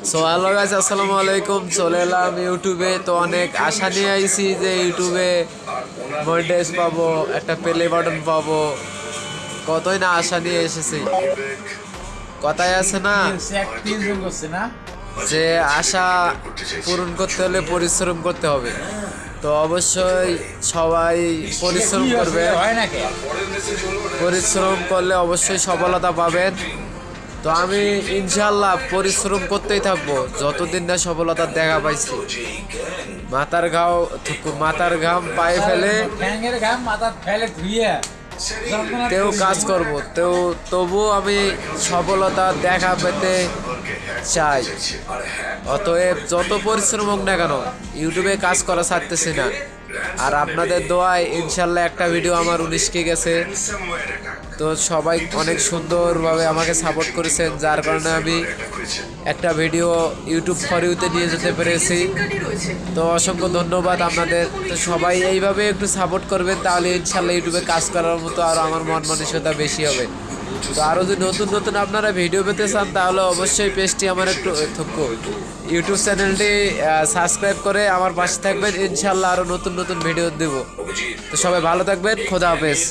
So hello guys, আসসালামু আলাইকুম। চলে এলাম ইউটিউবে। তো অনেক আশা নিয়ে আইছি যে ইউটিউবে মনিটাইজ পাবো, একটা প্লে বাটন পাবো, কতই না আশা নিয়ে এসেছি। কথায় আছে না যে আশা পূরণ করতে হলে পরিশ্রম করতে হবে। তো অবশ্যই সবাই পরিশ্রম করবে, পরিশ্রম করলে অবশ্যই সফলতা পাবেন। তো আমি ইনশাল্লাহ পরিশ্রম করতেই থাকবো যতদিন না সফলতার দেখা পাইছি। মাথার ঘাম পায়ে ফেলে তেও কাজ করব, তবু আমি সফলতা দেখা পেতে চাই। অতএব যত পরিশ্রম হোক না কেন, ইউটিউবে কাজ করা ছাড়তেছি না। আর আপনাদের দোয়ায় ইনশাল্লাহ একটা ভিডিও আমার 19K গেছে। তো সবাই অনেক সুন্দরভাবে আমাকে সাপোর্ট করেছেন, যার কারণে আমি একটা ভিডিও ইউটিউব ফর ইউতে নিয়ে যেতে পেরেছি। তো অসংখ্য ধন্যবাদ আপনাদের। তো সবাই এইভাবে একটু সাপোর্ট করবেন, তাহলে ইনশাল্লাহ ইউটিউবে কাজ করার মতো আর আমার মন মানসিকতা বেশি হবে। তো আরও যদি নতুন নতুন আপনারা ভিডিও পেতে চান, তাহলে অবশ্যই পেজটি আমার একটু ইউটিউব চ্যানেলটি সাবস্ক্রাইব করে আমার পাশে থাকবেন। ইনশাল্লাহ আরও নতুন নতুন ভিডিও দেব। তো সবাই ভালো থাকবেন, খোদা হাফেজ।